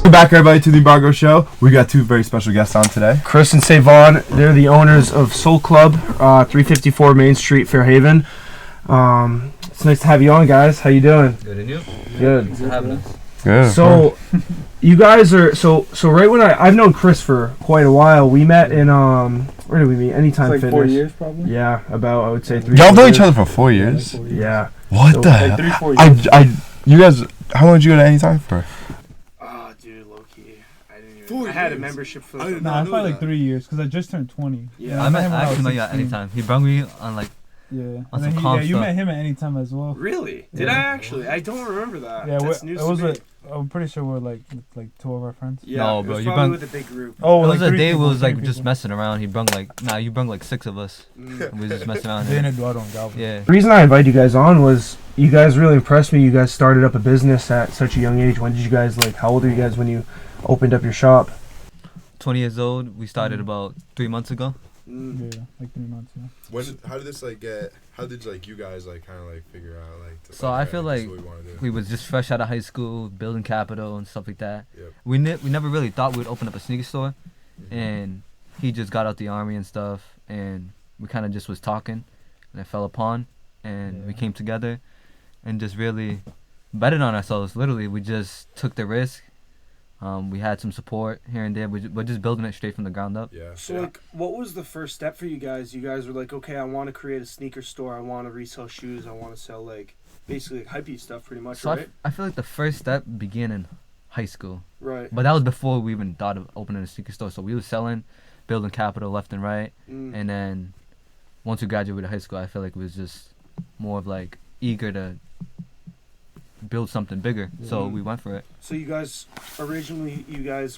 Welcome back, everybody, to the Embargo Show. We got two very special guests on today. Chris and Savon, they're the owners of Soul Club, 354 Main Street, Fairhaven. It's nice to have you on, guys. How you doing? Good, and you? Good. Thanks for having us. Good. So, you guys are so right when I've known Chris for quite a while. We met in where did we meet? Anytime like Fitness. 4 years, probably. Yeah, about I would say 3. Y'all know years. each other for 4 years? Yeah. What So, the Like hell? 3-4 years. You guys, how long did you go to Anytime for? Oh, dude, low key. I didn't even. 4 I had a years. membership for. I did Nah, not it's know probably like that. 3 years because I just turned 20. Yeah. I met him when actually was met you at 16. Anytime. He brought me on like Yeah. On And some then calm you stuff. met him at Anytime as well. Really? Did Yeah. I actually? I don't remember that. Yeah, That's it news was to me. I'm pretty sure we're like two of our friends. Yeah, No, it bro, was you probably brought- with a big group. Oh, it was like a three day people, we was like three just people. messing around. You brung like 6 of us. Mm. And we just messing around. Then there. Eduardo and Galvin. Yeah. The reason I invited you guys on was you guys really impressed me. You guys started up a business at such a young age. When did you guys how old are you guys when you opened up your shop? 20 years old. We started about 3 months ago. Mm. Yeah, like 3 months. Yeah. How did this get? How did you guys kind of figure out So I feel this is like what we want to do? We was just fresh out of high school, building capital and stuff like that. Yep. We never really thought we'd open up a sneaker store, and he just got out the army and stuff, and we kind of just was talking, and it fell upon, and we Yeah. came together, and just really betted on ourselves. Literally, we just took the risk. We had some support here and there. We're just building it straight from the ground up. Yeah. So what was the first step for you guys? You guys were like, okay, I want to create a sneaker store. I want to resell shoes. I want to sell basically hypey stuff, pretty much, So right? I feel like the first step began in high school. Right. But that was before we even thought of opening a sneaker store. So we were selling, building capital left and right. Mm. And then once we graduated high school, I feel like it was just more of eager to build something bigger. So we went for it. So you guys originally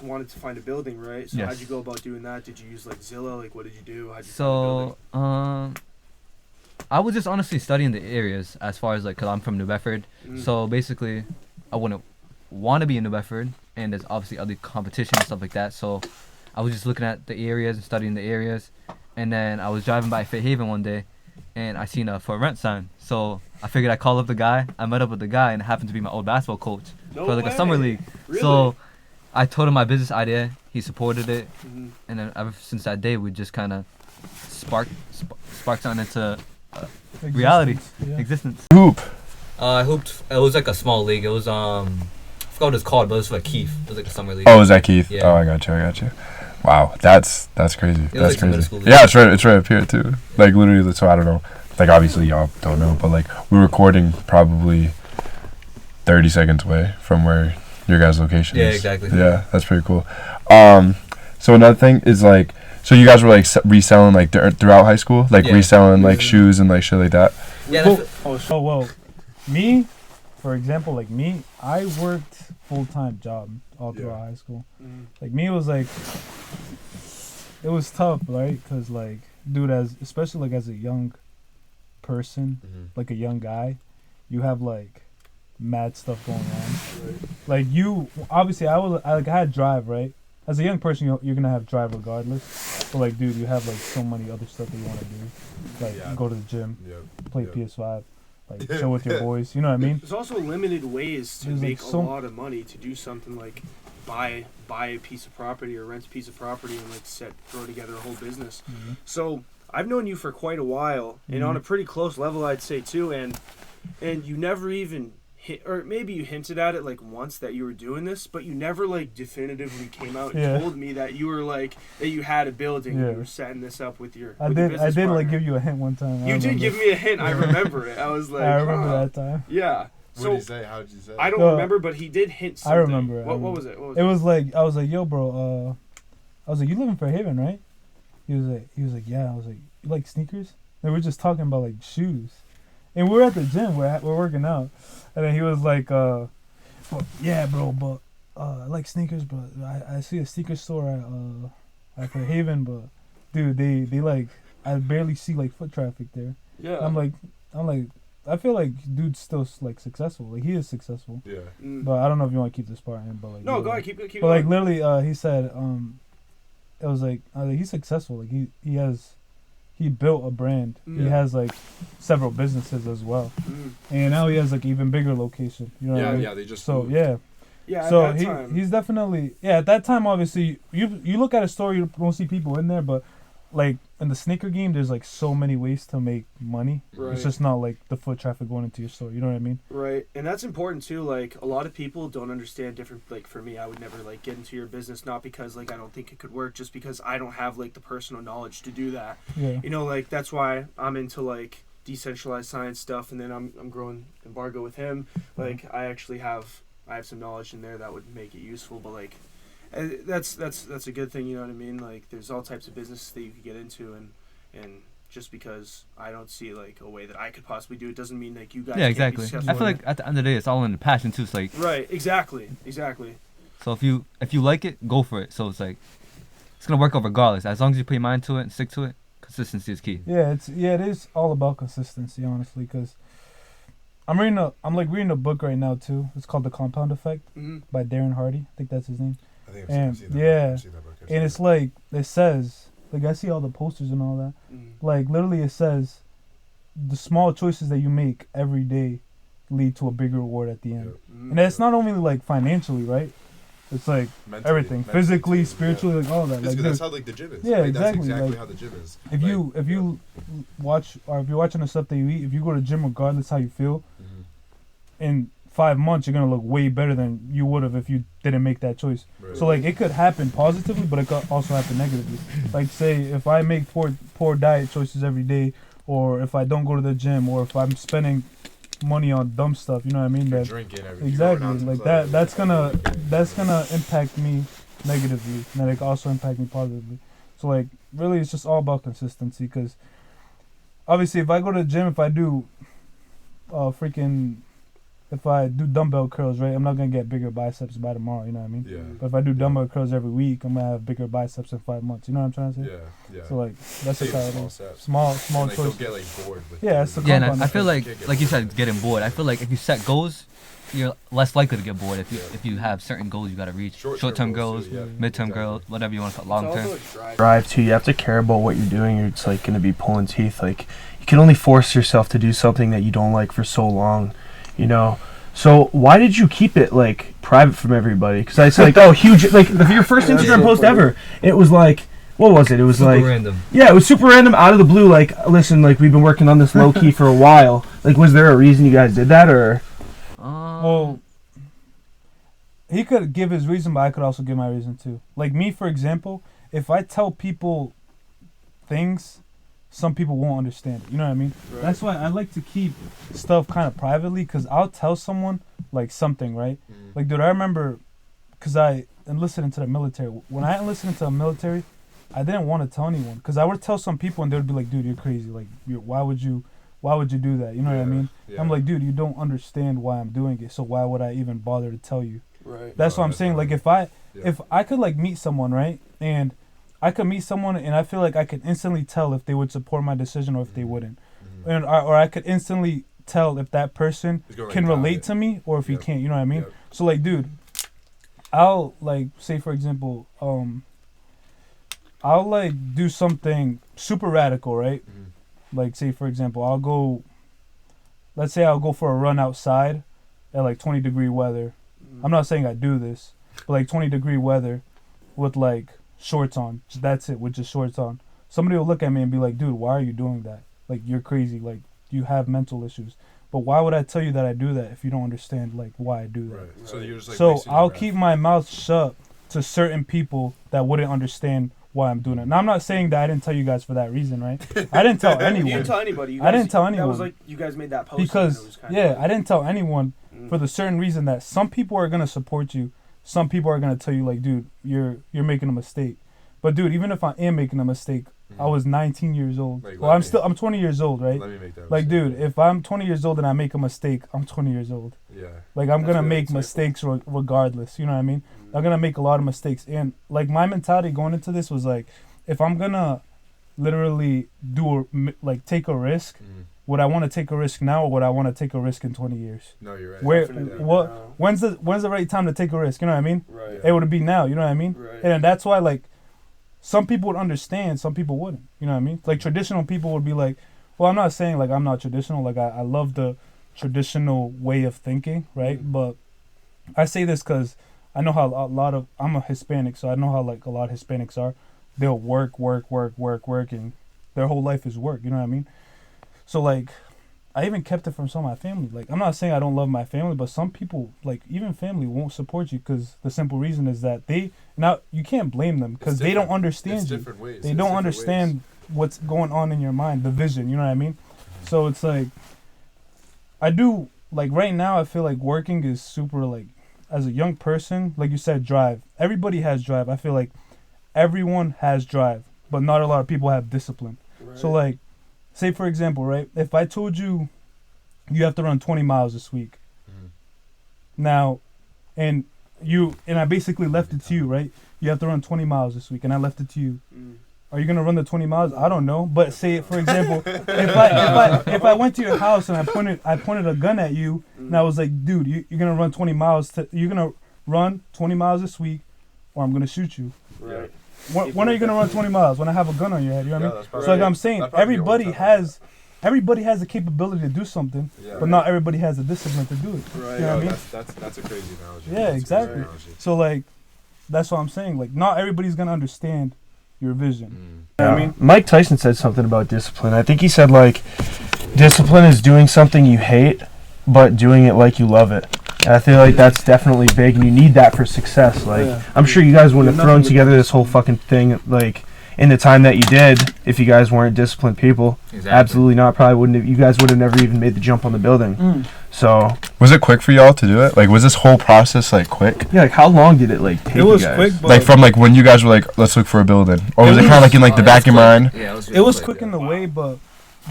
wanted to find a building, right? So Yes. how'd you go about doing that? Did you use Zillow? What did you do? How'd you find a So building? I was just honestly studying the areas as far as cause I'm from New Bedford. Mm. So basically, I wouldn't want to be in New Bedford, and there's obviously other competition and stuff like that. So I was just looking at the areas and studying the areas, and then I was driving by Fairhaven one day, and I seen a for rent sign. So I figured I'd call up the guy. I met up with the guy, and it happened to be my old basketball coach No for a way. summer league. Really? So I told him my business idea. He supported it, Mhm. and then ever since that day, we just kind of sparked something into reality. Existence, Yeah. existence. Hoop. I hooped. It was like a small league. It was I forgot what it's called, but it was for Keith. It was like a summer league. Oh, is that Keith? Yeah. Oh, I got you. Wow, that's crazy. was That's like some middle crazy. school league. Yeah, it's right up here too. Literally, so I don't know. Obviously y'all don't know, but we're recording probably 30 seconds away from where your guys' location Yeah, is. exactly. Yeah, that's pretty cool. So another thing is so you guys were reselling throughout high school, Yeah. reselling shoes and shit like that. Yeah. Oh well, me, for example, me, I worked full-time job all throughout high school. Mhm. Me, it was it was tough, right? Cause dude, especially as a young person, a young guy, you have mad stuff going on. You obviously I had drive, right? As a young person, you're gonna have drive regardless. But dude, you have so many other stuff that you want to do, go to the gym, play PS5, chill with your boys. You know what I mean? There's also limited ways to There's, make so- a lot of money to do something buy a piece of property or rent a piece of property and throw together a whole business. Mm-hmm. So I've known you for quite a while and on a pretty close level, I'd say too. And you never even or maybe you hinted at it once that you were doing this, but you never definitively came out and told me that you were that you had a building and you were setting this up with your I with your did business partner. give you a hint one time. You did give me a hint. I remember it. I was like, I remember huh. that time. Yeah. What So did he say? How did you say? I don't No, remember, but he did hint something. I remember. What was it? What was It was I was like, yo, bro. I was like, you live in Fairhaven, right? He was like, yeah. I was like, you like sneakers? And we were just talking about shoes, and we were at the gym. We're working out, and then he was like, well, yeah, bro, but I like sneakers, but I see a sneaker store at Fairhaven, but dude, they I barely see foot traffic there. Yeah. I'm like, I feel like dude's still successful. He is successful. Yeah. But I don't know if you want to keep this part in. But No, go ahead. Keep But going. literally, he said, it was he's successful. He built a brand. Yeah. He has several businesses as well, and now he has even bigger location. You know what I mean? They just So moved. yeah, Yeah, So at that time. he's definitely at that time. Obviously, you look at a store, you don't see people in there, but like in the sneaker game, there's like so many ways to make money. Right. It's just not like the foot traffic going into your store. You know what I mean? Right, and that's important too. Like a lot of people don't understand different. Like for me, I would never like get into your business, not because like I don't think it could work, just because I don't have like the personal knowledge to do that. Yeah. You know, like that's why I'm into like decentralized science stuff, and then I'm growing Embargo with him. Like I have some knowledge in there that would make it useful, but like that's a good thing. You know what I mean? Like there's all types of businesses that you could get into, and just because I don't see like a way that I could possibly do it doesn't mean like you guys. Yeah, can't exactly. Be I successful feel in like at the end of the day, it's all in the passion too. It's like right, exactly. so if you like it, go for it. So it's like it's gonna work out regardless. As long as you put your mind to it and stick to it, consistency is key. Yeah, it is all about consistency, honestly, because I'm reading a book right now too. It's called The Compound Effect Mm-hmm. by Darren Hardy. I think that's his name. I think And I've seen that. yeah, I've seen that book. I've and seen it's it. like it says, like I see all the posters and all that. Like literally, it says the small choices that you make every day lead to a bigger reward at the end. Mm-hmm. And that's not only like financially, right? It's like Mentally- everything, mentally physically, too, spiritually, like all that. Like Physically, that's dude, how like the gym is. Yeah, Like, exactly, That's exactly like, how the gym is. if you watch or if you're watching the stuff that you eat, if you go to the gym regardless how you feel, in 5 months you're gonna look way better than you would have if you didn't make that choice. Right. So like it could happen positively, but it could also happen negatively. Like say if I make poor diet choices every day, or if I don't go to the gym, or if I'm spending money on dumb stuff, you know what I mean? You're That drinking every exactly you're going out to like clubs, that's gonna everything. impact me negatively, and then it can also impact me positively. So like really, it's just all about consistency. Because obviously, if I go to the gym, if I do if I do dumbbell curls, right, I'm not gonna get bigger biceps by tomorrow. You know what I mean? Yeah. But if I do dumbbell curls every week, I'm gonna have bigger biceps in 5 months. You know what I'm trying to say? Yeah. So like that's Take just how it small is. steps. Small And, like, choice. don't get like bored with Yeah, it's the doing Yeah, it. and compound I feel effect. like you said, getting bored. I feel like if you set goals, you're less likely to get bored. If you Yeah. if you have certain goals you gotta reach, Short-term short-term goals, goals, too, yeah. mid-term Exactly. goals, whatever you want to call It's long also term. a drive. Drive too. You have to care about what you're doing, or it's like going to be pulling teeth. Like you can only force yourself to do something that you don't like for so long, you know. So why did you keep it like private from everybody? Because I said like, oh, huge, like your first That's Instagram so post funny. ever. It was like, what was it? It was like, random. yeah, it was super random, out of the blue. Like, listen, like we've been working on this low key for a while. Like, was there a reason you guys did that, or? Well, he could give his reason, but I could also give my reason too. Like me, for example, if I tell people things, some people won't understand it. You know what I mean? Right. That's why I like to keep stuff kind of privately, because I'll tell someone like something, right? Like, dude, I remember, because I enlisted into the military. When I enlisted into the military, I didn't want to tell anyone, because I would tell some people and they would be like, dude, you're crazy. Like, why would you do that? You know what I mean? Yeah. I'm like, dude, you don't understand why I'm doing it, so why would I even bother to tell you? Right. That's No, what I'm that's saying. not- Like, Yeah. if I could like meet someone, right, and I could meet someone and I feel like I could instantly tell if they would support my decision or if they wouldn't, and or I could instantly tell if that person He's gonna, like, can guide relate it. to me or if he Yep. can't. You know what I mean? Yep. So like, dude, I'll like say for example, I'll like do something super radical, right? Like say for example, let's say I'll go for a run outside at like 20-degree weather. I'm not saying I do this, but like 20-degree weather with like shorts on. That's it, with just shorts on. Somebody will look at me and be like, dude, why are you doing that? Like, you're crazy. Like, you have mental issues. But why would I tell you that I do that if you don't understand like why I do that? Right. So you're just like. So wasting your I'll breath. keep my mouth shut to certain people that wouldn't understand why I'm doing it. Now I'm not saying that I didn't tell you guys for that reason, right? I didn't tell You anyone. didn't tell anybody. You I didn't guys- tell That was anyone. like you guys made that post. and it Because was kinda yeah, like- I didn't tell anyone Mm. for the certain reason that some people are gonna support you, some people are gonna tell you like, dude, you're making a mistake. But dude, even if I am making a mistake, I was 19 years old. Like, Well, let me- I'm 20 years old, right? Let me make that. Like, mistake. dude, if I'm 20 years old and I make a mistake, I'm 20 years old. Yeah. Like, I'm That's gonna really make insightful. mistakes regardless. You know what I mean? Mm. I'm gonna make a lot of mistakes, and like my mentality going into this was like, if I'm gonna literally take a risk, would I want to take a risk now, or would I want to take a risk in 20 years? No, you're right. Where Definitely what now. when's the right time to take a risk? You know what I mean? Right. It would be now. You know what I mean? Right. And that's why like some people would understand, some people wouldn't. You know what I mean? Like traditional people would be like, well, I'm not saying like I'm not traditional. Like I love the traditional way of thinking, right? Mhm. But I say this because I know how a lot of I'm a Hispanic, so I know how like a lot of Hispanics are. They'll work, and their whole life is work. You know what I mean? So like, I even kept it from some of my family. Like, I'm not saying I don't love my family, but some people, like even family, won't support you because the simple reason is that you can't blame them because they don't understand you. Ways. They don't understand what's going on in your mind, the vision. You know what I mean? So it's like, I do like right now. I feel like working is super like, as a young person, like you said, drive. Everybody has drive. I feel like everyone has drive, but not a lot of people have discipline. Right. So like, say for example, right? If I told you you have to run 20 miles this week, now, and I basically left it to you, right? You have to run 20 miles this week, and I left it to you. Are you gonna run the 20 miles? I don't know, but say for example, if I went to your house and I pointed a gun at you, and I was like, dude, you're gonna run 20 miles. You're gonna run 20 miles this week, or I'm gonna shoot you. Right. When are you gonna run 20 miles? When I have a gun on your head, you know what I mean? So like I'm saying, everybody has the capability to do something, but not everybody has the discipline to do it. Right. You know what I mean? That's a crazy analogy. Yeah, That's exactly. a great analogy. So like, that's what I'm saying. Like, not everybody's gonna understand your vision. You know what I mean? Mike Tyson said something about discipline. I think he said like, discipline is doing something you hate, but doing it like you love it. And I feel like that's definitely big, and you need that for success. Like, I'm sure you guys wouldn't have thrown together this whole fucking thing like in the time that you did if you guys weren't disciplined people. Exactly. Absolutely not. Probably wouldn't have. You guys would have never even made the jump on the building. So Was it quick for y'all to do it? Like, was this whole process like quick? yeah, like how long did it like take? It was you guys? quick, but Like from like when you guys were like, let's look for a building, or was it kind of like in like the back of your mind? Yeah, it was quick in the way, but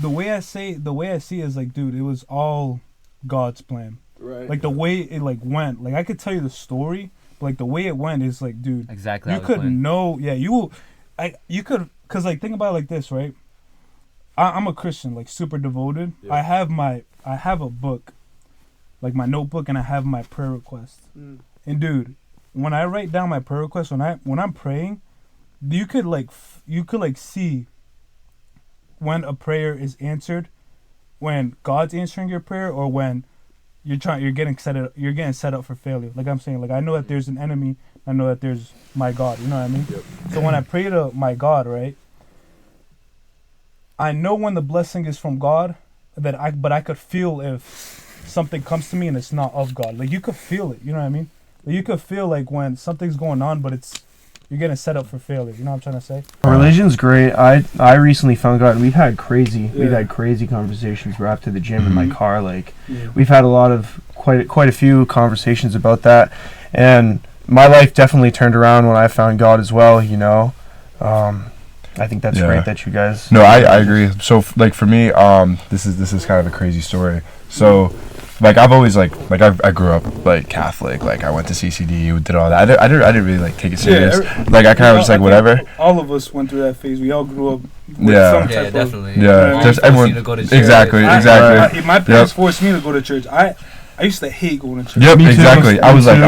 the way I see it is like, dude, it was all God's plan. Right. Like the way it like went, like I could tell you the story, but like the way it went is like, dude, Exactly. you could know, yeah, you could, cause like think about it like this, right? I'm a Christian, like super devoted. Yeah. I have a book, like my notebook, and I have my prayer requests. And dude, when I write down my prayer requests, when I'm praying, you could see when a prayer is answered, when God's answering your prayer, or when you're getting set up for failure. Like I'm saying, like I know that there's an enemy. I know that there's my God. You know what I mean? Yep. So when I pray to my God, right, I know when the blessing is from God, but I could feel if something comes to me and it's not of God. Like you could feel it. You know what I mean? Like, you could feel like when something's going on, but you're getting set up for failure. You know what I'm trying to say? Religion's great. I recently found God, and we've had crazy conversations. We're after the gym in my car. Like we've had a lot of quite a few conversations about that, and my life definitely turned around when I found God as well. You know, I think that's great that you guys. No, I agree. So like for me, this is kind of a crazy story. So. Like I've always I grew up like Catholic, like I went to CCD, did all that. I didn't really like take it serious. Like I kind of was like whatever. All of us went through that phase. We all grew up with some type definitely. Yeah, there's everyone. Exactly. My parents forced me to go to church. I used to hate going to church. Yep, exactly. I was like,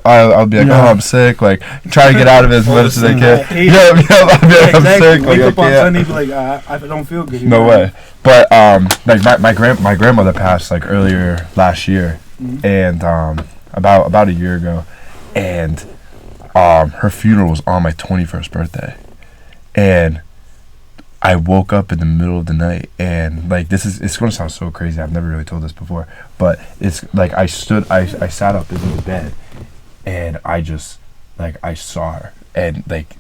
I'll be like, oh, I'm sick. Like, try to get out of it as much as I can. I'll be like, I'm sick. Wake up on Sunday, be like, I don't feel good. No way. But like my grandmother passed like earlier last year, and about a year ago, and her funeral was on my 21st birthday, and I woke up in the middle of the night, and like it's gonna sound so crazy. I've never really told this before, but it's like I sat up in the bed, and I just like I saw her, and like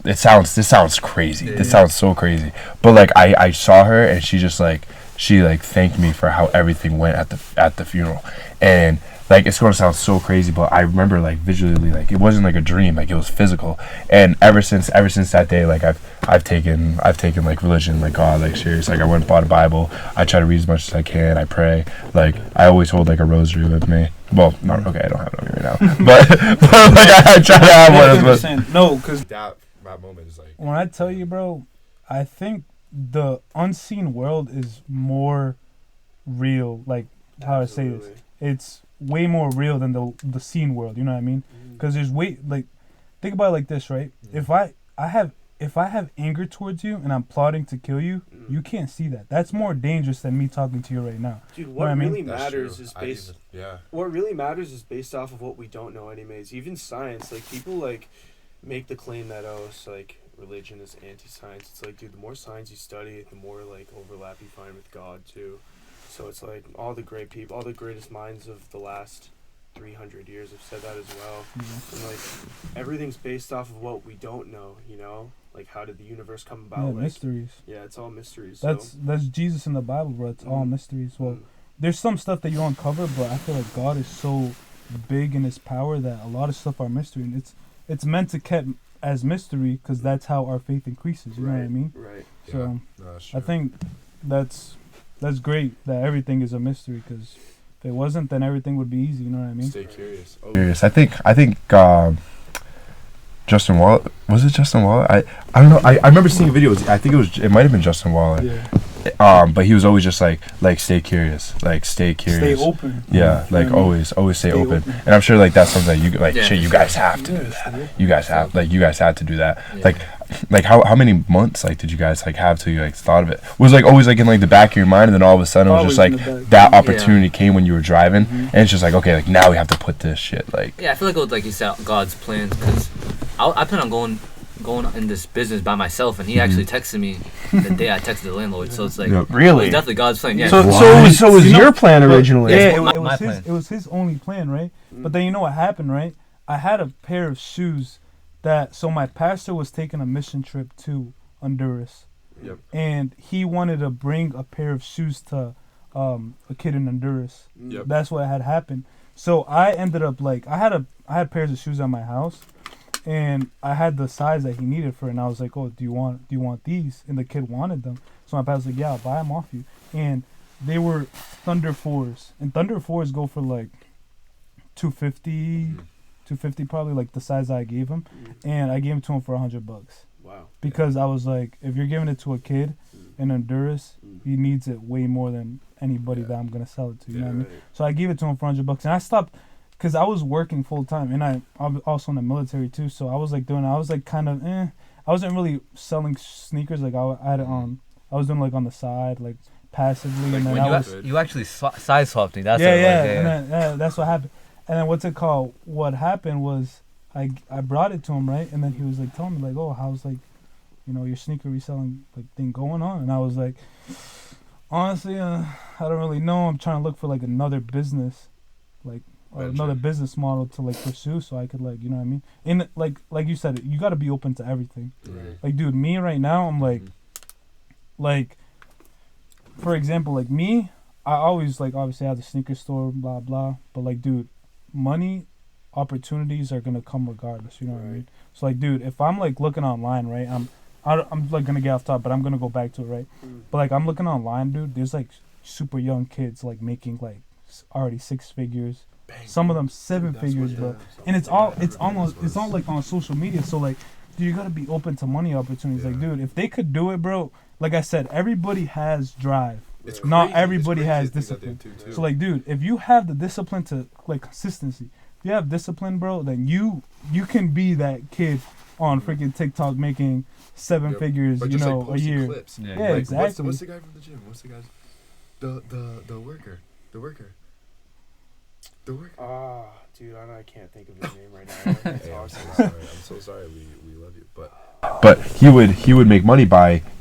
this sounds crazy. This sounds so crazy, but like I saw her, and she thanked me for how everything went at the funeral, and like it's gonna sound so crazy, but I remember like visually, like it wasn't like a dream, like it was physical. And ever since that day, like I've taken like religion, like God, like serious. Like I went and bought a Bible. I try to read as much as I can. I pray. Like I always hold like a rosary with me. Well, not okay. I don't have it on me right now, but like I try to have one as much. No, because that moment is like. When I tell you, bro, I think the unseen world is more real. Like how I say this, it's way more real than the seen world. You know what I mean? Because there's think about it like this, right? If I have if I have anger towards you and I'm plotting to kill you, you can't see that. That's more dangerous than me talking to you right now. Dude, Know what what I mean? really That's matters true. is I based. even- yeah. What really matters is based off of what we don't know, anyways. Even science, like people like make the claim that it's like religion is anti-science. It's like, dude, the more science you study, the more like overlap you find with God too. So it's like all the great people, all the greatest minds of the last 300 years have said that as well. Mm-hmm. And like everything's based off of what we don't know, you know? Like how did the universe come about? Yeah, like, mysteries. yeah, it's all mysteries. That's Jesus in the Bible, bro. It's all mysteries. Well, Mm. there's some stuff that you uncover, but I feel like God is so big in His power that a lot of stuff are mystery, and it's meant to kept as mystery because that's how our faith increases. You know what I mean? Right. So No, that's true. I think that's great that everything is a mystery because if it wasn't, then everything would be easy. You know what I mean? Stay curious. Oh, Curious. I think Justin Waller, was it Justin Waller? I don't know. I remember seeing videos. I think it might have been Justin Waller. Yeah. But he was always just like stay curious, like stay curious. Stay open. Yeah, like always stay open. And I'm sure like that's something that you like. Yeah, Shit, you for guys sure. have to do that. You guys had to do that. Yeah. Like how many months like did you guys like have till you like thought of it? Was it, like always like in like the back of your mind, and then all of a sudden it was just Always like in the back. that opportunity came when you were driving, Mhm. and it's just like okay, like now we have to put this shit like. Yeah, I feel like it was like you said, God's plan. Because I plan on going in this business by myself, and he actually texted me the day I texted the landlord. So it's like Yep. it Really? was definitely God's plan. Yeah. So What? it was You know- your plan originally. Yeah, That's it, my- it my was his. plan. It was his only plan, right? But then you know what happened, right? I had a pair of shoes so my pastor was taking a mission trip to Honduras, Yep. and he wanted to bring a pair of shoes to a kid in Honduras. Yep. That's what had happened. So I ended up like I had pairs of shoes at my house, and I had the size that he needed for it. And I was like, "Oh, do you want these?" And the kid wanted them. So my pastor was like, "Yeah, I'll buy them off you." And they were Thunder 4s, and Thunder 4s go for like 250, 250 probably, like the size I gave him. And I gave him to him for $100 Wow. because I was like, if you're giving it to a kid in Honduras, he needs it way more than anybody that I'm gonna sell it to. You know what I mean? So I gave it to him for $100, and I stopped because I was working full time, and I'm also in the military too. So I was like kind of I wasn't really selling sneakers. Like I was doing like on the side, like passively, Like and then when I you was had- You actually size swapped me. That's yeah, what it yeah, was. and then, that's what happened. And then what's it called? What happened was I brought it to him, right, and then he was like telling me like, oh, how's like, your sneaker reselling like thing going on? And I was like, honestly, I don't really know. I'm trying to look for like another business, like or Venture. another business model to like pursue, so I could like, you know what I mean? And like you said, you got to be open to everything. Right. Like, dude, me right now, I'm like, for example, like me, I always like obviously have the sneaker store, blah blah. But like, dude, money, opportunities are gonna come regardless. You know what I mean? So like, dude, if I'm like looking online, right, I'm like gonna get off top, but I'm gonna go back to it, right? But like, I'm looking online, dude. There's like super young kids like making like already 6 figures. Some of them 7 figures, bro. And it's all like on social media. So like, dude, you gotta be open to money opportunities. Like, dude, if they could do it, bro. Like I said, everybody has drive. It's Not crazy. everybody It's crazy has the things that they discipline. do, too. So like, dude, if you have the discipline to like consistency, if you have discipline, bro, then you can be that kid on freaking TikTok making 7 Yep. figures, But you just, know, like, a posting year. Clips. Yeah, Yeah, Like, exactly. What's the guy from the gym? What's the guy's the worker? The worker. The worker. Ah, dude, I can't think of his name right now. It's Hey, I'm awesome. so sorry. I'm so sorry. We love you, but But he would make money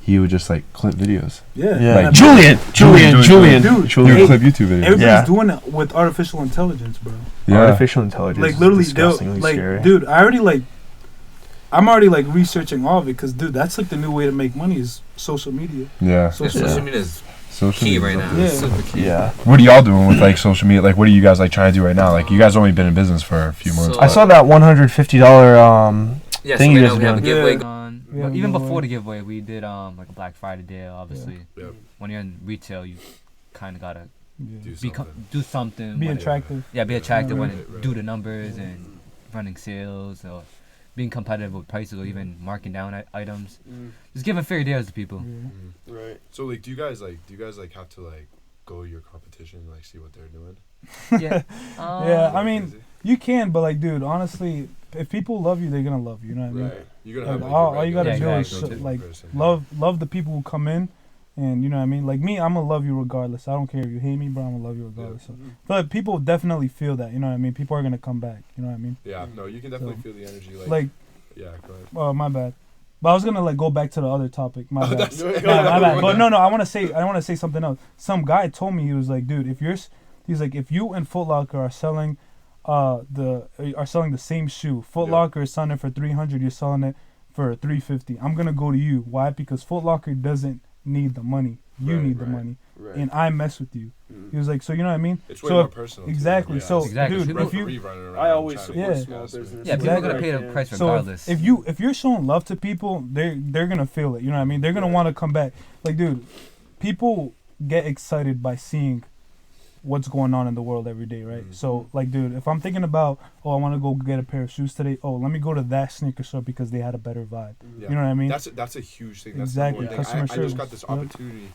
he would just like clip videos. Yeah. Yeah. Like, Julian. Dude, He would hey, clip YouTube videos. Everybody's Yeah. doing it with artificial intelligence, bro. Yeah. Artificial intelligence. Like is literally, disgustingly like, scary. dude, I'm already like researching all of it because, dude, that's like the new way to make money is social media. Yeah. Social Social media is Social key media. right now. Yeah. It's super key. Yeah. What are y'all doing with like social media? Like, what are you guys like trying to do right now? Like, you guys only been in business for a few months. So- I saw that $150 Yeah, thing so you right guys now we have a doing. giveaway Yeah. going. Yeah, But even giveaway. before the giveaway, we did like a Black Friday deal. Obviously, Yep. when you're in retail, you kind of gotta Yeah. do something. Be when- attractive. Yeah, be attractive when Right, it right. do the numbers and running sales or being competitive with prices or even marking down items. Just giving fair deals to people. Yeah. Right. So like, do you guys like have to like go to your competition and like see what they're doing? Yeah. Yeah, I mean, Crazy? you can, but like, dude, honestly, if people love you, they're gonna love you. You know what I mean? Right. You're gonna Like, have like, all your you gotta regular do Yeah, is exactly. like person. love the people who come in, and you know what I mean. Like me, I'm gonna love you regardless. I don't care if you hate me, but I'm gonna love you regardless. So, but people definitely feel that. You know what I mean? People are gonna come back. You know what I mean? Yeah, no, you can definitely So, feel the energy. Like, yeah, go ahead. oh my bad. But I was gonna like go back to the other topic. My bad. That's My My bad. But no, I want to say something else. Some guy told me, he was like, dude, he's like, if you and Foot Locker are selling, the same shoe. Foot Locker is selling it for $300. You're selling it for $350. I'm gonna go to you. Why? Because Foot Locker doesn't need the money. You Right, need the right. money, Right. and I mess with you. He was like, so you know what I mean? It's way So more if- personal. exactly, Too. so, Exactly. dude, People- if you I always support Yeah. small business. Yeah, people are gonna Exactly. pay the price So regardless. if you're showing love to people, they're gonna feel it. You know what I mean? They're gonna want to come back. Like, dude, people get excited by seeing what's going on in the world every day, right? Mhm. So, like, dude, if I'm thinking about, I want to go get a pair of shoes today. Oh, let me go to that sneaker store because they had a better vibe. Yeah. You know what I mean? That's a huge thing. That's Exactly. the number one Customer thing. I just service. got this Yep. opportunity.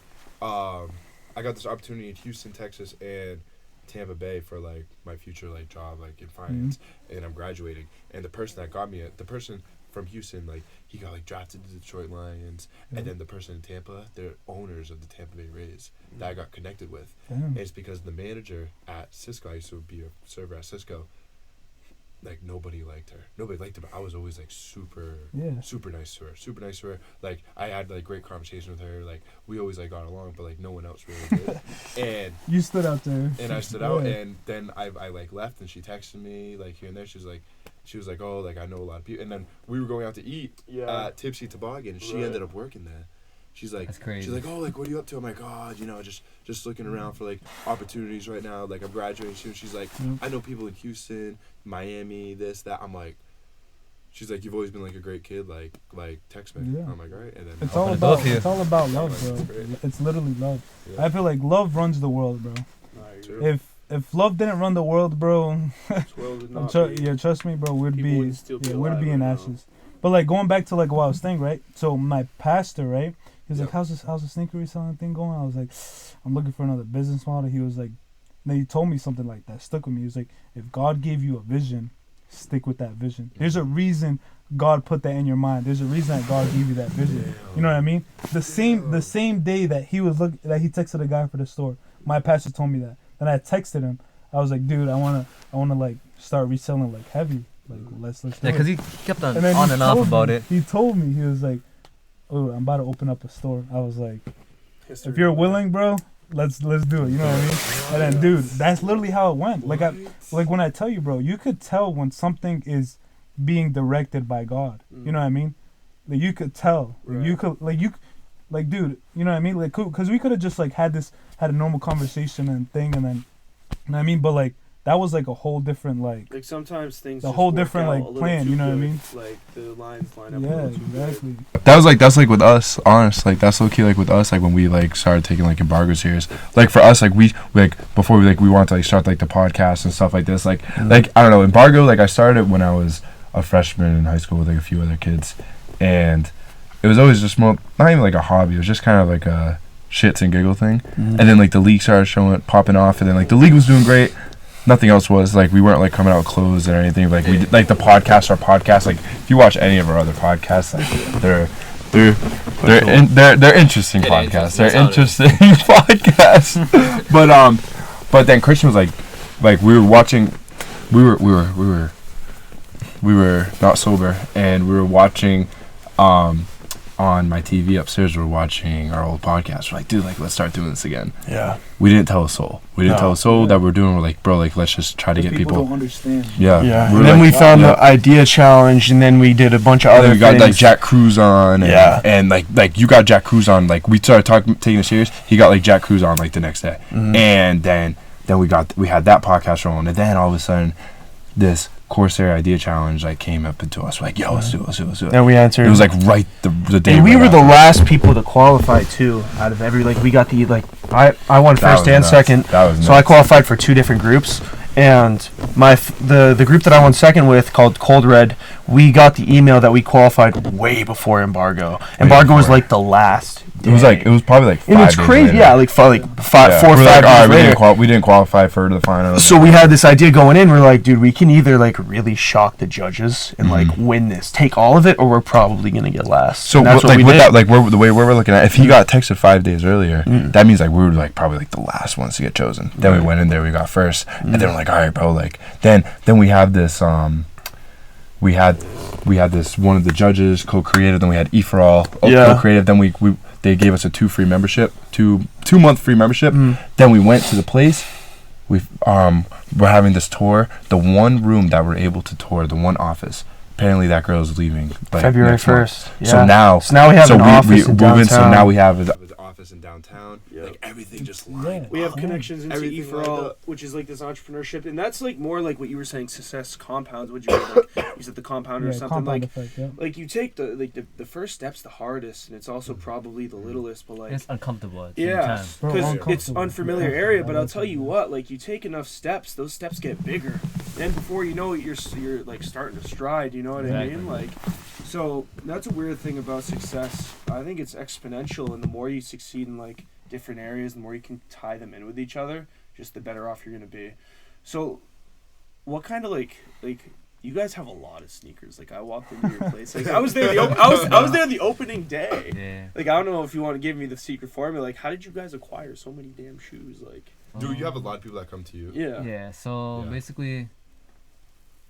I got this opportunity in Houston, Texas, and Tampa Bay for like my future like job like in finance, and I'm graduating. And the person that got me the person from Houston, like he got like drafted to the Detroit Lions, and then the person in Tampa, they're owners of the Tampa Bay Rays that I got connected with. Damn. And it's because the manager at Cisco, I used to be a server at Cisco. Like nobody liked her. Nobody liked her, but I was always like super nice to her. Super nice to her. Like I had like great conversation with her. Like we always like got along, but like no one else really did. And You stood out there. and I stood out, Yeah. and then I like left, and she texted me like here and there. She was like, oh, like I know a lot of people. And then we were going out to eat at Tipsy Toboggan, and she Right. ended up working there. She's like, That's crazy. she's like, oh, like what are you up to? I'm like, oh, you know, just looking around for like opportunities right now. Like I'm graduating soon. She's like, I know people in Houston, Miami, this, that. I'm like, she's like, you've always been like a great kid. Like text me. Yeah. I'm like, all right. And then It's Open all the door about for you. it's all about love, That's bro. great. It's literally love. Yeah. I feel like love runs the world, bro. True. If love didn't run the world, bro, trust me, bro, we'd People be would still be we'd alive be in right now. ashes. But like going back to like what I was saying, right? So my pastor, right? He was like, Yeah. how's the sneaker reselling thing going? I was like, I'm looking for another business model. He was like, then he told me something like that stuck with me. He was like, if God gave you a vision, stick with that vision. There's a reason God put that in your mind. There's a reason that God gave you that vision. You know what I mean? The same day that he texted a guy for the store, my pastor told me that. Then I texted him. I was like, dude, I wanna like start reselling like heavy. Like let's do Yeah, it. because he kept on then on he and off told about me- it. He told me, he was like, oh, I'm about to open up a store. I was like, if you're willing, bro, let's do it. You know what I mean? And then, dude, that's literally how it went. Like when I tell you, bro, you could tell when something is being directed by God. You know what I mean? Like you could tell. Like, you could like, dude, you know what I mean? Like, because we could have just like had a normal conversation and thing, and then, you know what I mean? But like that was like a whole different like. Like sometimes things. The just whole work different, out like, a little plan, too you know what I good. mean? Like the lines line up. a Yeah, little too good. exactly. That's like with us, honest. Like that's low key like with us, like when we like started taking like embargo serious. Like for us, like we like before we wanted to like start like the podcast and stuff like this. Like like I don't know, embargo. Like I started when I was a freshman in high school with like a few other kids, and it was always just more not even like a hobby. It was just kind of like a shits and giggle thing. And then like the league started popping off, and then like the league was doing great. Nothing else was like we weren't like coming out with clothes or anything. Like we did, like the podcast, our podcast. Like if you watch any of our other podcasts, like they're interesting podcasts. They're interesting podcasts. But then Christian was like we were watching, we were not sober, and we were watching on my TV upstairs. We were watching our old podcast. We're like, dude, like let's start doing this again. Yeah. We didn't tell a soul. That we're doing. We're like, bro, like let's just try to get People people. don't understand. Yeah. Yeah. We And were then like, we found yeah. the idea challenge, and then we did a bunch of And other then we got things. like Jack Cruz on, and, Yeah. and like you got Jack Cruz on. Like we started taking it serious. He got like Jack Cruz on like the next day, and then we had that podcast rolling, and then all of a sudden, this Corsair idea challenge like came up into us. We're like, yo, let's do it. And we answered. It was like right the day. And we right were the after. last people to qualify too. Out of every we got the I won That first was and nuts. second. That was So I nuts. qualified for 2 different groups, and the group that I won second with, called Cold Red, we got the email that we qualified way before embargo. Embargo was before. like the last It was like, it was probably like 5 And it's days crazy, later. yeah, like four or We're 5 like, all right, days later. we didn't qualify for the finals. So we had this idea going in. We're like, dude, we can either like really shock the judges and like win this, take all of it, or we're probably gonna get last. So And that's what like we with did. that, like the way we're looking at, if he got texted 5 days earlier, that means like we were like probably like the last ones to get chosen. Then we went in there, we got first, and then we're like, all right, bro, like then we have this we had this one of the judges co-created, then we had E4all co-created, then we they gave us a 2-month free membership. Then we went to the place. We're having this tour. The one room that we're able to tour, the one office. Apparently that girl is leaving like February next month. 1st. Yeah. So now we have an office in downtown. So now we have The office in downtown. Yep. Like everything just lined We have up. connections into Everything lined E4all, up. which is like this entrepreneurship, and that's like more like what you were saying, success compounds. What you were like, you said the compounder or something compound like. effect, yeah. Like you take the first step's the hardest, and it's also probably the littlest, but like It's uncomfortable at the same yeah, time. Bro, because uncomfortable. it's unfamiliar Yeah, area. But I I'll like tell that, you yeah. what, like you take enough steps, those steps get bigger, and before you know it, you're like starting to stride. You know what I mean? Exactly. Like, so that's a weird thing about success. I think it's exponential, and the more you succeed in like different areas, the more you can tie them in with each other, just the better off you're gonna be. So, what kind of like you guys have a lot of sneakers. Like I walked into your place, like I was there. I was there the opening day. Yeah. Like I don't know if you want to give me the secret formula. Like how did you guys acquire so many damn shoes? Like Dude, you have a lot of people that come to you. yeah. Yeah, so Yeah. basically,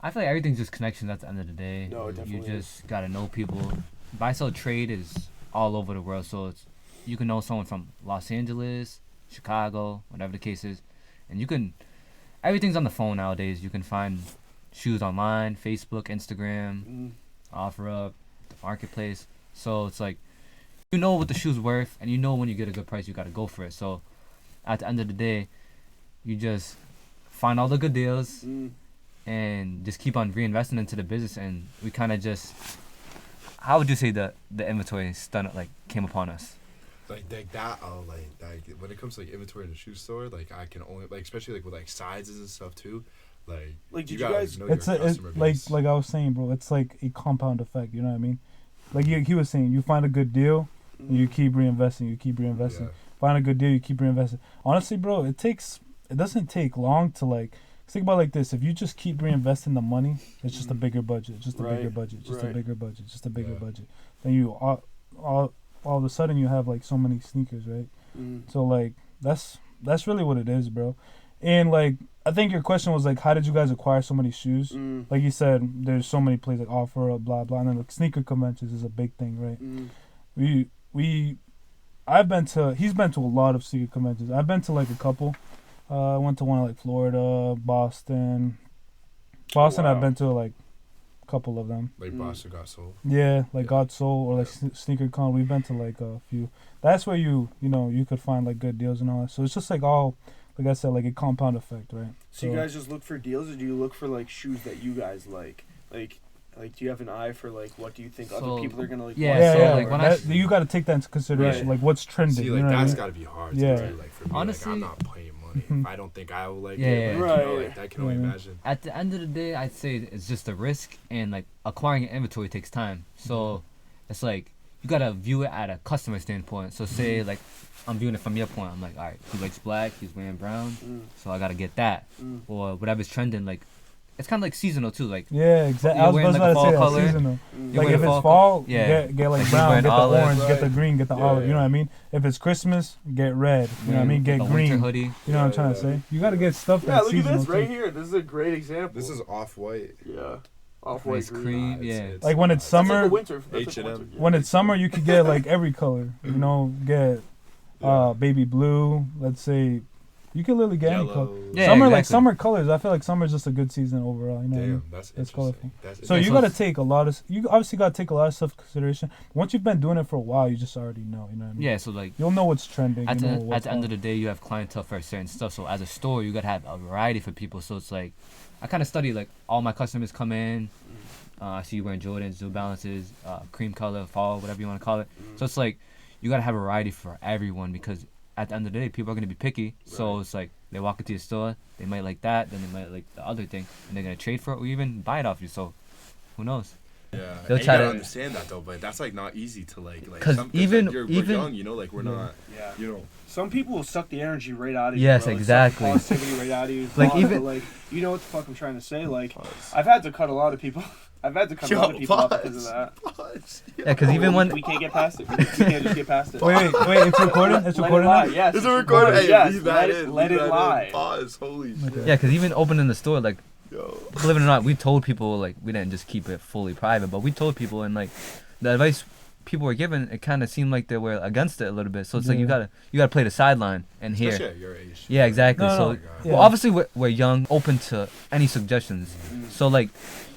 I feel like everything's just connections at the end of the day. No, it You definitely just gotta know people. Buy sell trade is all over the world, so it's you can know someone from Los Angeles, Chicago, whatever the case is, and you can. Everything's on the phone nowadays. You can find shoes online, Facebook, Instagram, OfferUp, the marketplace. So it's like you know what the shoe's worth, and you know when you get a good price, you gotta go for it. So at the end of the day, you just find all the good deals and just keep on reinvesting into the business. And we kind of just, how would you say the inventory came upon us? Like that, like when it comes to like inventory in the shoe store, like I can only like especially like with like sizes and stuff too, like Like, did you gotta guys- know It's your a, customer like base. I was saying, bro. It's like a compound effect. You know what I mean? Like he was saying, you find a good deal, and you keep reinvesting. You keep reinvesting. Yeah. Find a good deal, you keep reinvesting. Honestly, bro, it doesn't take long to like. Think about it like this: if you just keep reinvesting the money, it's just a bigger budget, just a bigger Right, budget, just right. a bigger budget, just a bigger Yeah. budget. Then you all of a sudden you have like so many sneakers, right? So like that's really what it is, bro. And like I think your question was like, how did you guys acquire so many shoes? Like you said, there's so many places like OfferUp, blah blah, and then like sneaker conventions is a big thing, right? He's been to a lot of sneaker conventions. I've been to like a couple. I went to one in like Florida, Boston. Boston, wow. I've been to like a couple of them. Like Boston got sold. Yeah, like Yeah. God Soul or like Sneaker Con. We've been to like a few. That's where you could find like good deals and all that. So it's just like all, like I said, like a compound effect, right? So you guys just look for deals, or do you look for like shoes that you guys like? Like, do you have an eye for like what do you think So, other people are gonna like? yeah, Yeah, so, yeah. like, when that, you got to take that into consideration. Right. Like what's trending. See, you like know what I that's mean? got to be hard. Yeah. To do. Like for me, Honestly- like I'm not paying money. Mhm. If I don't think I will like Yeah, it, like, yeah. you know, Right. like I can only Yeah. imagine. At the end of the day, I'd say it's just a risk, and like acquiring an inventory takes time. So it's like you gotta view it at a customer standpoint. So say like I'm viewing it from your point. I'm like, all right, he likes black, he's wearing brown, so I gotta get that, or whatever's trending. Like it's kind of like seasonal too. Like Yeah, exactly. You're I was wearing, about like, a to say fall that color. seasonal. you're Like wearing if a it's fall, yeah. get like Like, brown, wearing get the olive. orange, get the Right. green, get the Yeah, olive. You know yeah. what I mean? If it's Christmas, get red. You know what I mean? Get the green. winter hoodie. You know what I'm trying to say? You got to get stuff Yeah, that's look at seasonal this right too. here. This is a great example. This is off white. yeah, off white Nice green. cream. Yeah. Like when it's summer, That's like a winter. That's like H&M. winter, yeah. when it's summer, you could get like every color. You know, get baby blue. Let's say you can literally get any color. Yeah, Summer, like exactly. summer colors. I feel like summer is just a good season overall. You know what I mean? Damn, that's It's interesting. colorful. That's So you so got to it's- take a lot of. You obviously got to take a lot of stuff into consideration. Once you've been doing it for a while, you just already know. You know what I mean? Yeah. So like You'll know what's trending. at you know the what's end of hot. the day, you have clientele for certain stuff. So as a store, you gotta have a variety for people. So it's like I kind of study like all my customers come in. I see you wearing Jordans, New Balances, cream color, fall, whatever you want to call it. So it's like you gotta have a variety for everyone because at the end of the day, people are gonna be picky. So Right. it's like they walk into your store, they might like that, then they might like the other thing, and they're gonna trade for it or even buy it off you. So who knows? Yeah, They'll and you try gotta to- understand that though, but that's like not easy to like. 'Cause some- even- like, we're even- young, you know, like we're not, Yeah. you know. Some people will suck the energy right out of Yes, you. Bro. exactly. Like, suck the positivity right out of you. Like, But, even- like, you know what the fuck I'm trying to say? Like, I've had to cut a lot of people. I've had to cut a lot of people off because of that. Yeah, because even when We can't get past it. We can't just get past it. Wait, it's recording. It's Let it recording lie. now. Yes. It's a recording. Hey, Yes. leave that in. Let leave it that lie. in. Pause. Holy shit. yeah, because even opening the store, like Yo. believe it or not, we told people like we didn't just keep it fully private, but we told people and like the advice people were given, it kind of seemed like they were against it a little bit. So it's like you Yeah. gotta play the sideline and hear. Especially at your age. Yeah, exactly. No, so no, yeah. well, obviously we're young, open to any suggestions. So like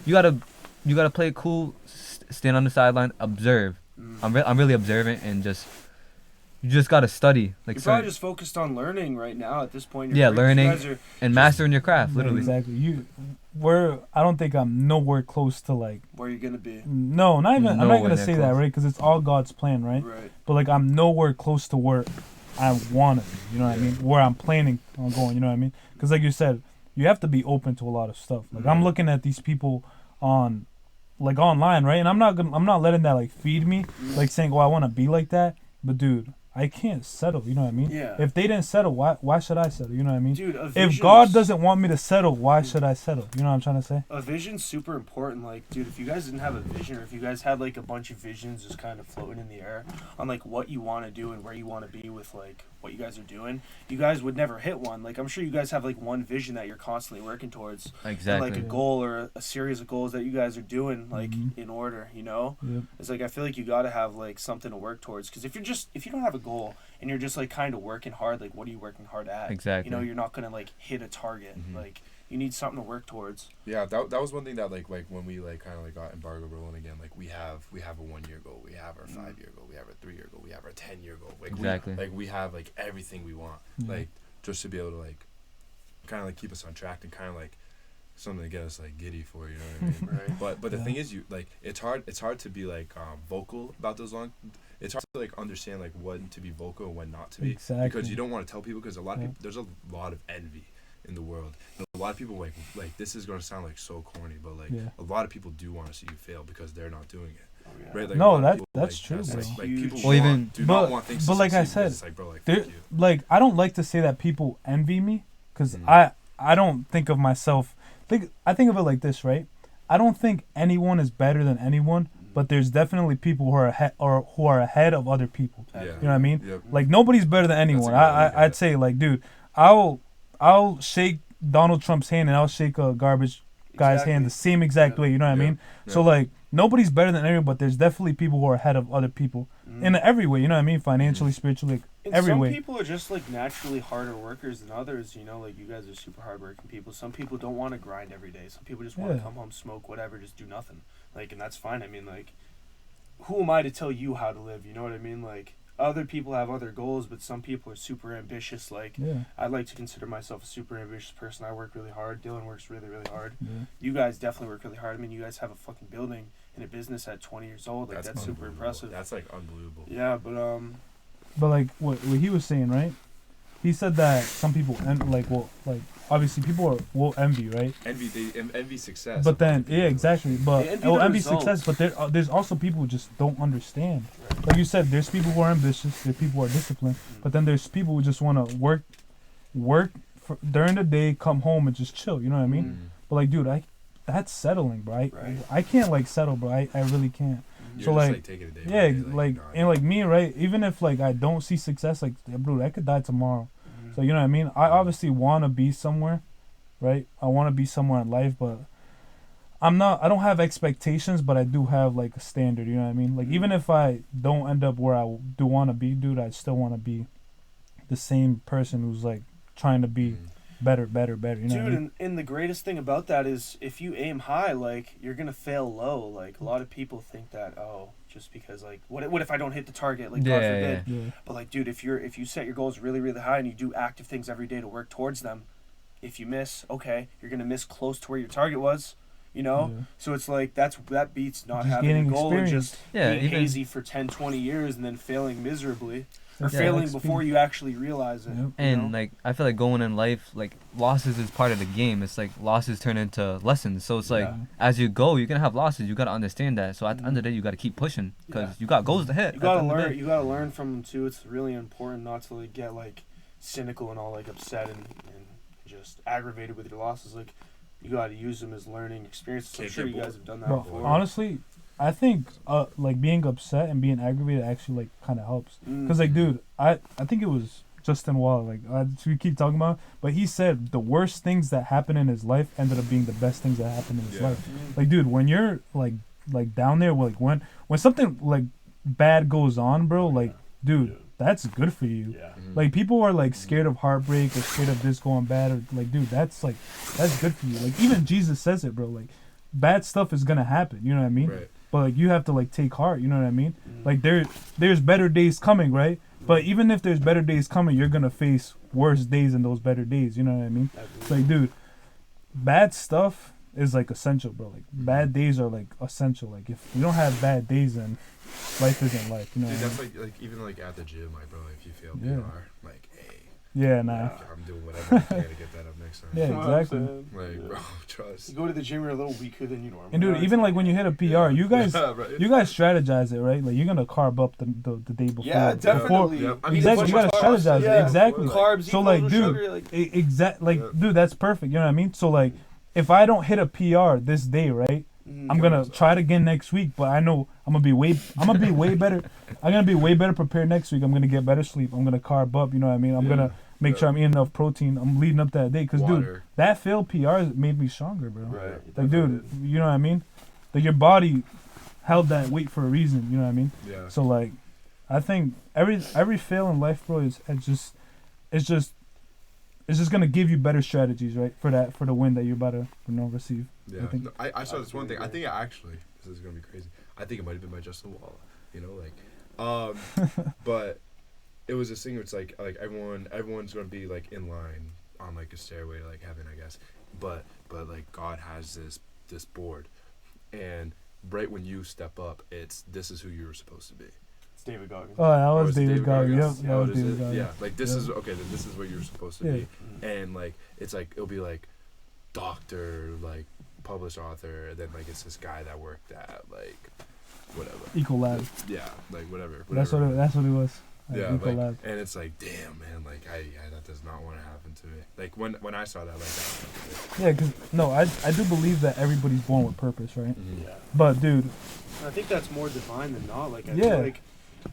you gotta play it cool, stand on the sideline, observe. I'm really observant and you just gotta study like You're probably certain, just focused on learning right now at this point. in Yeah, your career. You learning. guys are- and mastering your craft, Yeah, literally. exactly. I don't think I'm nowhere close to like. where you're gonna be. No, not even. I'm Nowhere not gonna near say that, close. right? Because it's all God's plan, right? Right. But like, I'm nowhere close to where I want to be. You know what I mean? Where I'm planning on going. You know what I mean? Because like you said, you have to be open to a lot of stuff. Like I'm looking at these people on, like online, right? And I'm not letting that like feed me, like saying, "Oh, I want to be like that." But dude, I can't settle. You know what I mean? Yeah. If they didn't settle, why should I settle? You know what I mean? Dude, a If vision's- God doesn't want me to settle, why should I settle? You know what I'm trying to say? A vision's super important. Like, dude, if you guys didn't have a vision, or if you guys had like a bunch of visions just kind of floating in the air on like what you want to do and where you want to be with like what you guys are doing, you guys would never hit one. Like, I'm sure you guys have like one vision that you're constantly working towards, and, Exactly. like a goal or a series of goals that you guys are doing like in order. You know, Yep. it's like I feel like you got to have like something to work towards. Because if you don't have a goal and you're just like kind of working hard, like what are you working hard at? Exactly. You know, you're not gonna like hit a target. Like, you need something to work towards. Yeah, that was one thing that like when we like kind of like got embargo rolling again, like we have a 1 year goal, we have our 5 year goal, we have our 3 year goal, we have our 10 year goal. Like Exactly. we have like everything we want, like just to be able to like kind of like keep us on track and kind of like something to get us like giddy for, you know what I mean? Right. But the thing is, you like it's hard to be like vocal about those long. It's hard to like understand like when to be vocal and when not to be, Exactly. because you don't want to tell people, because a lot of Yeah. people, there's a lot of envy in the world. And a lot of people like this is gonna sound like so corny, but like Yeah. a lot of people do want to see you fail because they're not doing it. Oh, yeah. Right? Like, No, a lot of that- people, that's like, true, Like, bro. like Huge. people Or want, even- do but- not want things but to like I succeed because said, it's like, bro, like There, fuck you. like I don't like to say that people envy me, because Mm. I don't think of myself. I think of it like this, right? I don't think anyone is better than anyone, but there's definitely people who are ahead of other people. Yeah. You know what I mean? Yep. Like nobody's better than anyone. good way to look at I'd it. say like, dude, I'll shake Donald Trump's hand and I'll shake a garbage guy's hand the same exact way. You know what I Yeah. mean? So Yeah. like nobody's better than anyone, but there's definitely people who are ahead of other people in every way. You know what I mean? Financially, spiritually, like, And every some way. people are just like naturally harder workers than others. You know, like you guys are super hardworking people. Some people don't want to grind every day. Some people just want to Yeah. come home, smoke, whatever, just do nothing. Like, and that's fine. I mean, like, who am I to tell you how to live? You know what I mean? Like, other people have other goals, but some people are super ambitious. Like, Yeah. I like to consider myself a super ambitious person. I work really hard. Dylan works really, really hard. Yeah. You guys definitely work really hard. I mean, you guys have a fucking building and a business at 20 years old. Like, that's super unbelievable. impressive. That's like unbelievable. Yeah, but But like what he was saying, right? He said that some people obviously people will envy, right? Envy success. But of then other people. yeah, exactly. But They envy they'll the envy results. success. But there's also people who just don't understand. Like you said, there's people who are ambitious. There's people who are disciplined. But then there's people who just want to work during the day, come home and just chill. You know what I mean? Mm. But like, dude, that's settling, bro. Right. I can't like settle, bro. I really can't. You're So, just, like, taking it day Yeah, by day, like nah, and like me, right? Even if like I don't see success, like bro, I could die tomorrow. Mm-hmm. So you know what I mean? I obviously want to be somewhere, right? I want to be somewhere in life, but I don't have expectations, but I do have like a standard. You know what I mean? Like even if I don't end up where I do want to be, dude, I still want to be the same person who's like trying to be better. You know Dude, what I mean? and the greatest thing about that is if you aim high, like, you're going to fail low. Like, a lot of people think that, oh, just because, like, what if I don't hit the target? Like, God forbid. Yeah. But, like, dude, if you set your goals really, really high and you do active things every day to work towards them, if you miss, okay, you're going to miss close to where your target was. You know, Yeah. so it's like that beats not Just having a gaining goal and experience. just Yeah, being even- hazy for 10, 20 years and then failing miserably, or That's failing XP. before you actually realize it. Yep. you And know? like I feel like going in life, like losses is part of the game. It's like losses turn into lessons. So it's like Yeah. as you go, you're gonna have losses. You gotta understand that. So at the end of the day, you gotta keep pushing because Yeah. you got goals to hit. You at gotta the end of the learn. day. You gotta learn from them too. It's really important not to like get like cynical and all like upset and just aggravated with your losses. Like you gotta use them as learning experiences. I'm Can't sure get you guys bored. have done that Bro, before. honestly, I think like being upset and being aggravated actually like kind of helps. Mm. Cause like, dude, I think it was Justin Wall. Like we keep talking about, but he said the worst things that happened in his life ended up being the best things that happened in his Yeah. life. Like, dude, when you're like down there, like when something like bad goes on, bro, like, dude, that's good for you. Yeah. Mhm. Like people are like scared of heartbreak or scared of this going bad, or like, dude, that's good for you. Like even Jesus says it, bro. Like bad stuff is gonna happen. You know what I mean? Right. But like you have to like take heart. You know what I mean? Mm. Like there's better days coming, right? But even if there's better days coming, you're gonna face worse days in those better days. You know what I mean? It's like, dude, bad stuff is like essential, bro. Like bad days are like essential. Like if you don't have bad days, then life isn't life. You know Dude, what I mean? that's like even like at the gym, like bro, if you fail Yeah. PR, like hey, Yeah, nah. I'm doing whatever I can to get that up next time. Yeah, You know what I'm exactly. saying? Like Yeah. bro, trust. You go to the gym, you're a little weaker than you normally. And dude, are. even like when you hit a PR, you guys Yeah, bro. you guys strategize it, right? Like you're gonna carb up the day before. Yeah, definitely. Yeah. I mean, Exactly, you gotta strategize it. Exactly. Carbs, So, equals like, with dude, sugar, like, Like, Yeah. dude, that's perfect. You know what I mean? So like, if I don't hit a PR this day, right? I'm gonna try it again next week, but I know I'm gonna be way better. I'm gonna be way better prepared next week. I'm gonna get better sleep. I'm gonna carb up. You know what I mean? I'm gonna make sure I'm eating enough protein. I'm leading up that day, cause dude, Water. that failed PR made me stronger, bro. Right. Like, dude, you know what I mean? Like your body held that weight for a reason. You know what I mean? Yeah. So like, I think every fail in life, bro, it's just gonna give you better strategies, right? For the win that you're about to receive. Yeah. I think- No, I saw this one thing. I think this is gonna be crazy. I think it might have been by Justin Wall. You know, like, but it was this thing where it's like everyone's gonna be like in line on like a stairway to like heaven, I guess. But like God has this board, and right when you step up, this is who you were supposed to be. It's David Goggins. Oh, that Or was is it David Goggins. Yep, Goggins? that Oh, was is David it? Goggins. Yeah, like this Yeah. is okay. Then this is what you're supposed to Yeah. be, and like it's like it'll be like doctor, like published author, and then like it's this guy that worked at like whatever. Ecolab. Yeah, like whatever. That's what it was. Yeah, like, Ecolab. and it's like, damn, man, like that does not want to happen to me. Like when I saw that, like, Yeah, cause no, I do believe that everybody's born with purpose, right? Yeah. But dude, I think that's more divine than not. Like Yeah.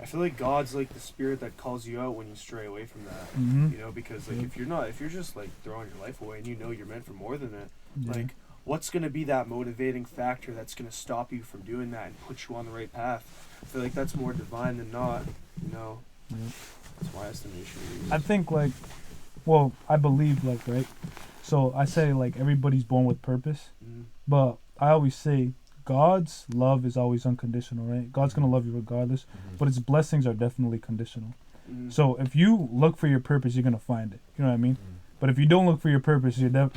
I feel like God's like the spirit that calls you out when you stray away from that. mhm, You know, because like Yeah. if you're just like throwing your life away and you know you're meant for more than that, yeah. like what's gonna be that motivating factor that's gonna stop you from doing that and put you on the right path? I feel like that's more divine than not. You know, Yeah. that's my estimation. I think like, well, I believe like right. So I say like everybody's born with purpose, Mhm. but I always say God's love is always unconditional, right? God's gonna love you regardless, but His blessings are definitely conditional. Mhm. So if you look for your purpose, you're gonna find it. You know what I mean? But if you don't look for your purpose,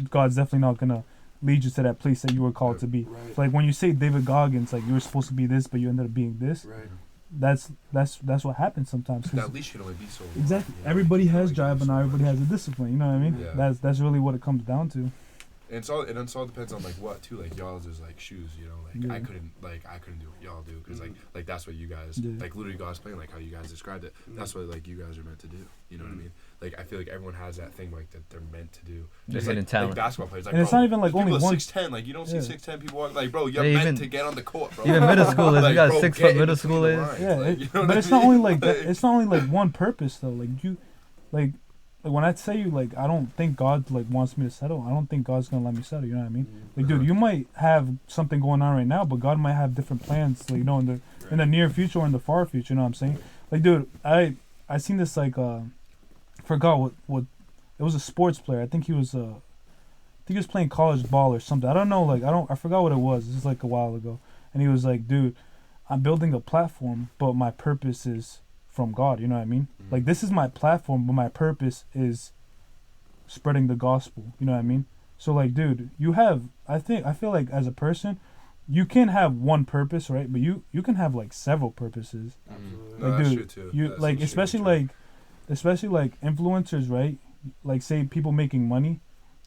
God's definitely not gonna lead you to that place that you were called to be. Right. So like when you say David Goggins, like you were supposed to be this, but you ended up being this. Right. That's what happens sometimes. 'Cause at least you can only be so. exactly. you know, Everybody like, has you drive, can but do not so everybody much. has a discipline. You know what I mean? Yeah. That's really what it comes down to. And it's all depends on like what too. Like y'all's is like shoes, you know. Like Yeah. I couldn't do what y'all do because Mhm. like that's what you guys Yeah. like literally God's playing like how you guys described it. That's what like you guys are meant to do. You know what I mean? Like I feel like everyone has that thing like that they're meant to do. Their Just hidden like talent. basketball players. Like, And it's bro, not even like there's only people one. 6'10", like you don't see Yeah. 6'10" people walk like bro. You're Yeah, meant even- to get on the court, bro. Even middle schoolers, you got bro, 6 get foot in middle between the schoolers. lines, Yeah, like, you know but what it's I not only mean? like that. It's not only like one purpose though. Like you, like when I tell you like I don't think God like wants me to settle. I don't think God's gonna let me settle. You know what I mean? Like dude, you might have something going on right now, but God might have different plans. Like, you know, in the near future or in the far future. You know what I'm saying? Like dude, I seen this like forgot what it was a sports player. I think he was playing college ball or something. I don't know. Like I forgot what it was. This is like a while ago, and he was like, dude, I'm building a platform, but my purpose is from God. You know what I mean? Mhm. Like this is my platform, but my purpose is spreading the gospel. You know what I mean? So like, dude, you have. I feel like as a person, you can have one purpose, right? But you can have like several purposes. Absolutely. No, Like, that's dude, true too. you That's like extremely especially like influencers, right? Like say people making money,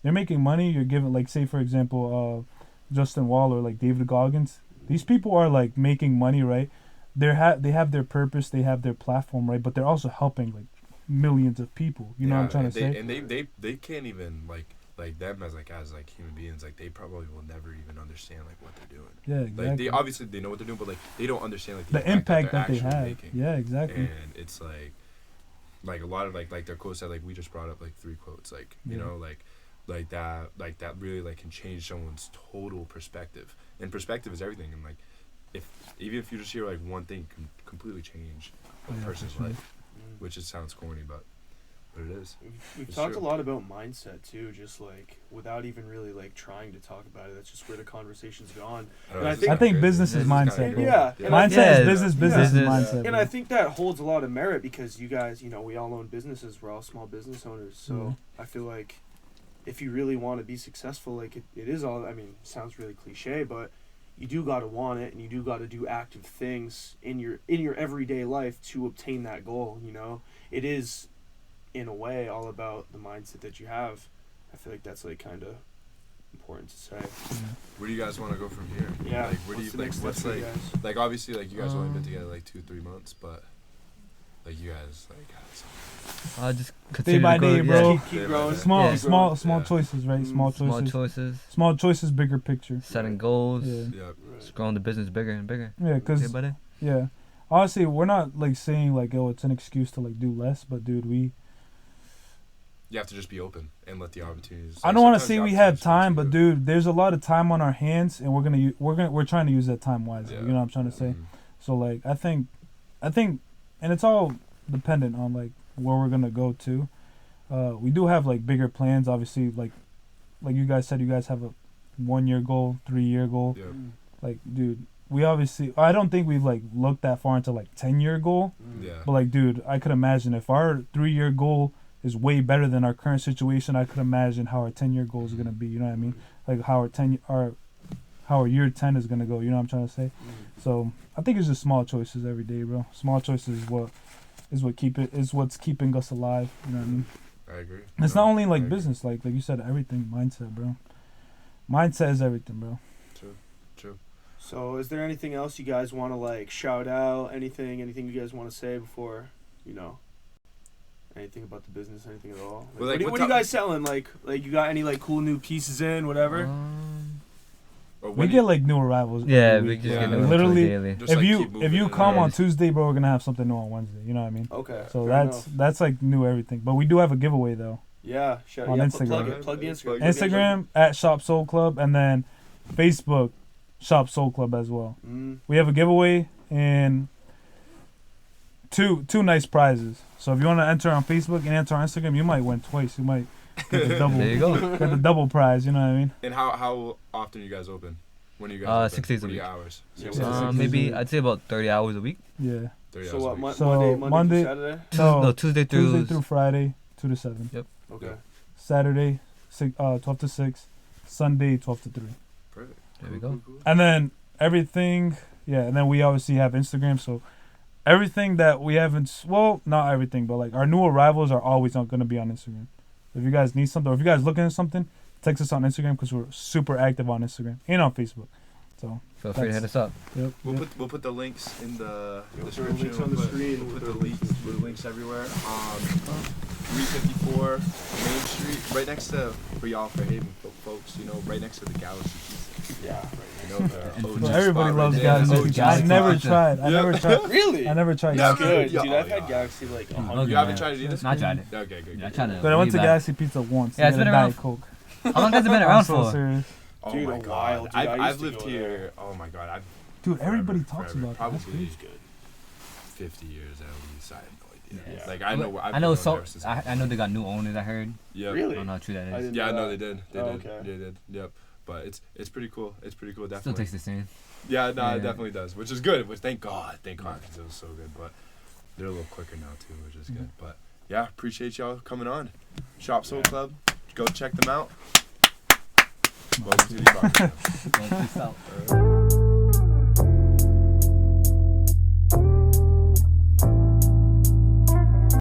they're making money. You're giving like say for example, Justin Waller, like David Goggins. These people are like making money, right? They have their purpose, they have their platform, right? But they're also helping like millions of people. You know what I'm trying to say? And they can't even like them as human beings, like they probably will never even understand like what they're doing. Yeah, exactly. Like they obviously they know what they're doing, but like they don't understand like the impact that they actually have. making. Yeah, exactly. And it's like a lot of like their quotes that like we just brought up like 3 quotes like you know like that really like can change someone's total perspective, and perspective is everything. And like even if you just hear like one thing can completely change a Yeah, for person's sure. life, which it sounds corny, but it is. We've It's talked true. a lot about mindset too, just like without even really like trying to talk about it. That's just where the conversation's gone. I, And I this is think- I think kinda business crazy. is This mindset, kinda bro. Yeah, crazy. and I Mindset Yeah, is business is business. mindset. And bro. I think that holds a lot of merit because you guys, you know, we all own businesses. We're all small business owners. So Mhm. I feel like if you really want to be successful, like it is all, I mean, sounds really cliche, but you do got to want it, and you do got to do active things in your everyday life to obtain that goal, you know? It is, in a way, all about the mindset that you have. I feel like that's like kind of important to say. Where do you guys want to go from here? Yeah. Like where do you what's the like next what's step for like you guys? like obviously like you guys only been together like 2-3 months, but like you guys like Just continue by to grow, day, bro. yeah. Keep growing. Small, Yeah. small Yeah. choices, right? Small Small choices. choices, Small choices, bigger picture. setting goals, Yeah. yeah. just growing the business bigger and bigger. Yeah, Day cause by day. yeah, honestly, we're not like saying like, oh, it's an excuse to like do less, but dude, You have to just be open and let the opportunities. I don't want to sometimes say the we have opportunities come time, to but you. dude, there's a lot of time on our hands, and we're trying to use that time wisely. Yeah. You know what I'm trying to say? Mhm. So like, I think, and it's all dependent on like where we're gonna go to. We do have like bigger plans, obviously. Like you guys said, you guys have a 1-year goal, 3-year goal. Yeah. Like, dude, I don't think we've like looked that far into like 10-year goal. Yeah. But like, dude, I could imagine if our 3-year goal is way better than our current situation, I could imagine how our 10-year goal is gonna be. You know what I mean? Like how our year 10 is gonna go. You know what I'm trying to say? So I think it's just small choices every day, bro. Small choices is what's keeping us alive. You know what I mean? I agree. It's No, not only I like agree. business, like you said, everything. Mindset, bro. Mindset is everything, bro. True. So, is there anything else you guys want to like shout out? Anything you guys want to say before, anything about the business, anything at all? Like, Well, like, what are you guys selling? Like you got any like cool new pieces in, whatever? Or We when get like new arrivals. Yeah, every we week, just Yeah. get bro. new Literally, daily. just, if like, you keep moving it come Yeah. on Tuesday, bro, we're gonna have something new on Wednesday. You know what I mean? Okay. So fair that's enough. that's like new everything. But we do have a giveaway though. on Instagram. Plug the Instagram. Instagram at Shop Soul Club, and then Facebook Shop Soul Club as well. We have a giveaway and two nice prizes. So if you want to enter on Facebook and enter on Instagram, you might win twice. You might get the double. There you go. Get the double prize. You know what I mean? And how often are you guys open? When are you guys open? 6 days a What are week. your hours? Yeah, 6 so days. 6 Maybe days a week. I'd say about 30 hours a week. Yeah. 30 So hours a what? week. So Monday Monday- through Saturday. No, Tuesday Tuesday through through Friday, 2 to 7. Okay. Saturday, 12 to 6. Sunday, 12 to 3. Perfect. There we go. Cool. And then everything, yeah. And then we obviously have Instagram. So everything that we haven't, well, not everything, but like our new arrivals are always not going to be on Instagram. If you guys need something, or if you guys looking at something, text us on Instagram because we're super active on Instagram and on Facebook. So Feel free to hit us up. yep. We'll put the links in the We'll put description. links on the screen. We'll put the links everywhere. 354 Main Street, right next to for y'all Fairhaven folks. Right next to the Galaxy Pizza. Yeah. The OG Well, everybody spot loves right there. Galaxy OG Pizza. I spot. never tried. I Yeah. never tried. Really? I never tried. It's It's Galaxy. good, Yeah. dude. Oh, I've had yeah. Galaxy like You 100. You haven't man. tried it either? Not tried it. Okay, good. Yeah, I tried it. But I went to Really bad. Galaxy Pizza once. Yeah, it's to get been a around Diet Coke. How long has it been I'm around so for? serious. Oh Dude, my a god. while, dude. I used I've to lived go here. there. Oh my god. Dude, everybody Forever, talks forever. about that. That's Probably It's good. 50 years at least. I have no idea. Yeah. Like I know. I've I know known so. ever since I know they got new owners. I heard. Yeah. I Really? don't know how true that I is. didn't Yeah, know no, that. they did. They Oh, did. okay. They did. Yep. But it's pretty cool. It's pretty cool. Still Definitely. tastes the same. Yeah, no, Yeah. it definitely does. Which is good. Which thank God, because it was so good. But they're a little quicker now too, which is good. But yeah, appreciate y'all coming on. Shop Soul Club. Go check them out. Welcome to the Embargo Show. Peace out.